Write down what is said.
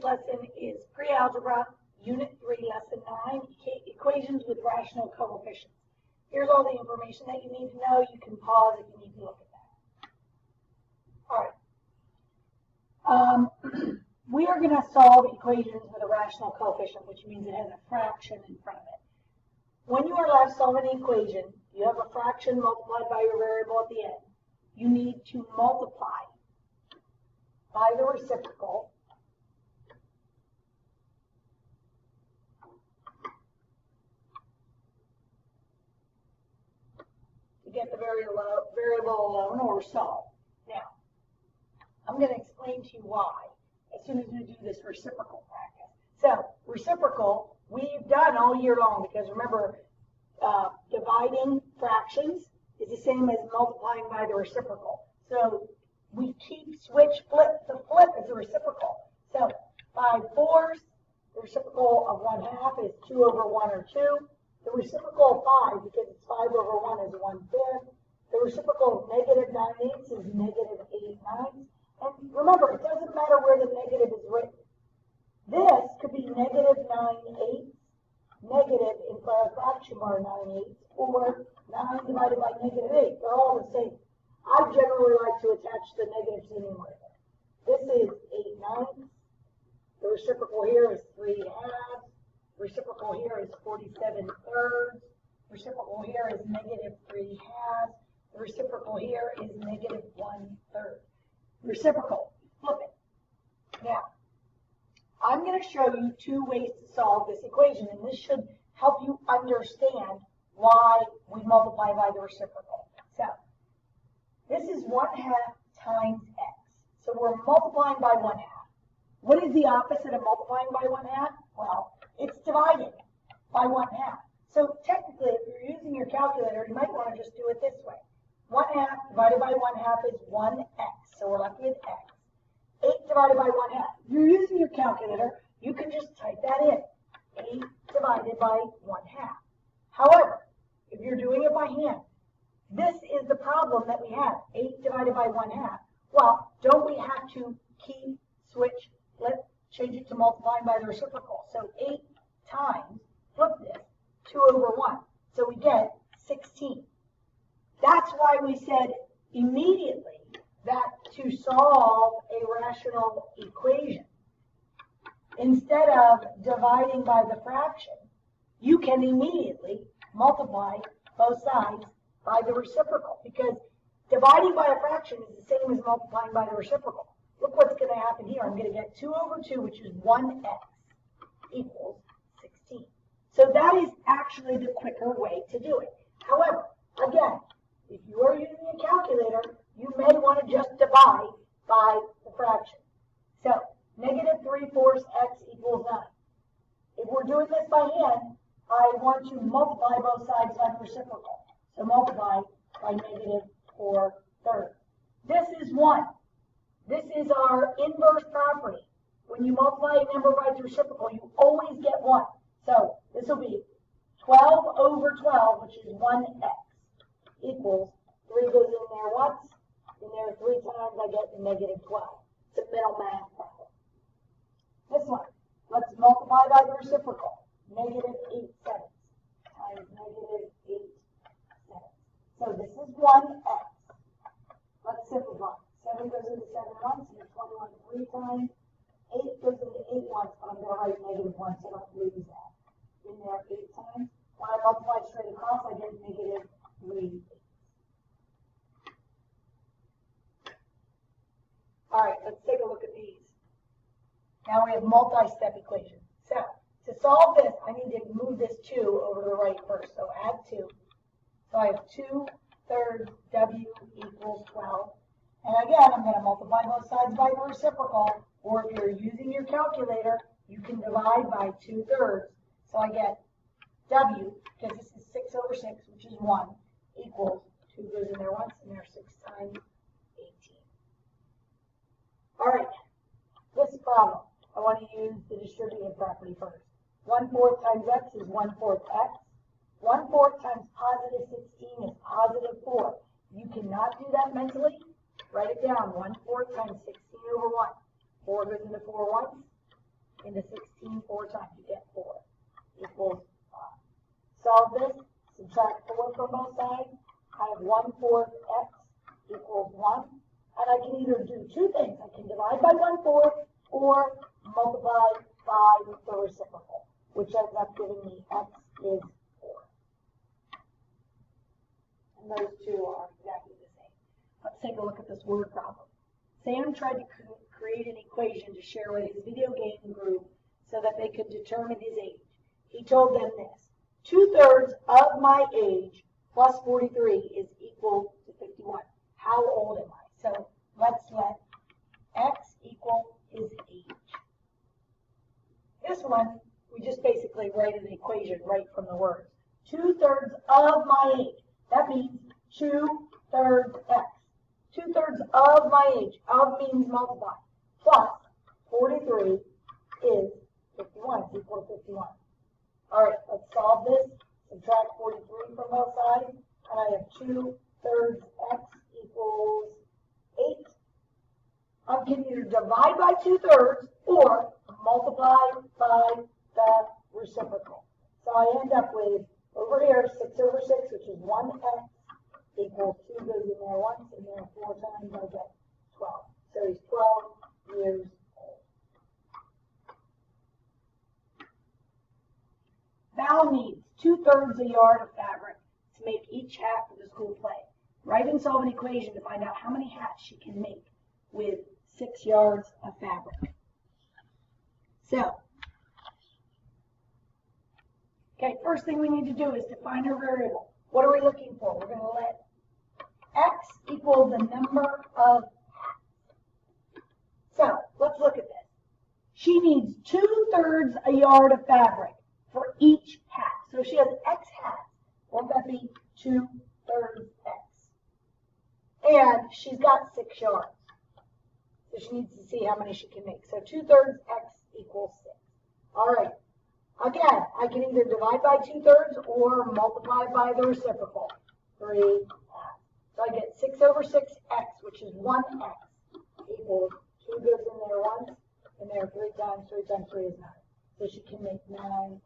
lesson is Pre-Algebra, Unit 3, Lesson 9, Equations with Rational Coefficients. Here's all the information that you need to know. You can pause if you need to look at that. All right. We are going to solve equations with a rational coefficient, which means it has a fraction in front of it. When you are left solving an equation, you have a fraction multiplied by your variable at the end. You need to multiply by the reciprocal to get the variable alone or solve. Now, I'm going to explain to you why as soon as we do this reciprocal practice. So, reciprocal, we've done all year long because remember, dividing fractions is the same as multiplying by the reciprocal. So, we flip. The flip is the reciprocal. So, 5/4, the reciprocal of 1/2 is 2 over 1 or 2. The reciprocal of 5, because it's 5 over 1, is 1/5. The reciprocal of -9/8 is -8/9. And remember, it doesn't matter where the negative is written. This could be -9/8, negative in front of fraction bar 9/8, or 9 divided by -8. They're all the same. I generally like to attach the negatives anywhere. This is 8/9. The reciprocal here is 3/2. Reciprocal here is 47/3. Reciprocal here is -3/2. The reciprocal here is -1/3. Reciprocal, flip it. Now, I'm going to show you two ways to solve this equation, and this should help you understand why we multiply by the reciprocal. So, this is 1/2 times x. So we're multiplying by 1/2. What is the opposite of multiplying by 1/2? Well, it's dividing by 1/2. So technically, if you're using your calculator, you might want to just do it this way. 1/2 divided by 1/2 is 1x. So we're left with x. 8 divided by 1/2. If you're using your calculator, you can just type that in. 8 divided by 1/2. However, if you're doing it by hand, this is the problem that we have. 8 divided by 1/2. Well, don't we have to switch, change it to multiplying by the reciprocal? So 8 times, flip this, 2 over 1. So we get 16. That's why we said immediately that to solve a rational equation, instead of dividing by the fraction, you can immediately multiply both sides by the reciprocal, because dividing by a fraction is the same as multiplying by the reciprocal. Look what's going to happen here. I'm going to get 2 over 2, which is 1x, equals 16. So that is actually the quicker way to do it. However, again, if you are using a calculator, you may want to just divide by the fraction. So, -3/4 x equals 9. If we're doing this by hand, I want to multiply both sides by the reciprocal. So multiply by -4/3. This is 1. This is our inverse property. When you multiply a number by the reciprocal, you always get 1. So this will be 12 over 12, which is 1x, equals 3 goes in there once, in there 3 times, I get -12. It's a middle math problem. This one, let's multiply by the reciprocal. -8/7 times -8/7. So this is 1x. Let's simplify. 7 goes into 7 once, and 21 3 times. 8 goes into 8 once, but I'm going to write -1, so don't lose that. In there 8 times. When I multiply straight across, I get -3/8. All right, let's take a look at these. Now we have multi-step equations. So, to solve this, I need to move this 2 over to the right first. So add 2. So I have 2/3 w equals 12. And again, I'm going to multiply both sides by the reciprocal. Or if you're using your calculator, you can divide by 2/3. So I get w, because this is 6 over 6, which is 1, equals 2 goes in there once, and there 6 times 18. All right, this problem, I want to use the distributive property first. 1/4 times x is 1/4 x. 1/4 times +16 is +4. You cannot do that mentally. Write it down. 1/4 times 16 over 1. 4 goes into 4 once. into 16 4 times. You get 4 equals 5. Solve this. Subtract 4 from both sides. I have 1/4 x equals 1. And I can either do two things. I can divide by 1/4 or multiply by the reciprocal, which ends up giving me x is 4. And those two are exactly the same. Let's take a look at this word problem. Sam tried to create an equation to share with his video game group so that they could determine his age. He told them this: 2/3 of my age plus 43 is equal to 51. How old am I? So let's let x equal his age. This one, we just basically write an equation right from the words. 2/3 of my age. That means 2/3 x. 2/3 of my age. Of means multiply. Plus 43 is 51. It's equal to 51. All right, let's solve this. Subtract 43 from both sides. And I have 2/3 x equals 8. I can either divide by 2/3 or multiply by the reciprocal. So I end up with, over here, 6/6, which is 1x, equals 2 goes in there once, and then 4 times I get 12. So he's 12 years old. Val needs 2/3 a yard of fabric to make each hat for the school play. Write and solve an equation to find out how many hats she can make with 6 yards of fabric. So, okay, first thing we need to do is define our variable. What are we looking for? We're going to let x equal the number of hats. So, let's look at this. She needs 2/3 a yard of fabric for each hat. So if she has x hats, won't that be 2/3 x? And she's got 6 yards. So she needs to see how many she can make. So 2/3 x equals 6. All right. Again, I can either divide by 2/3 or multiply by the reciprocal. 3 hats. So I get 6/6x, which is 1x, equals 2 goes in there once, and there 3 times 3 times 3 is 9. So she can make 9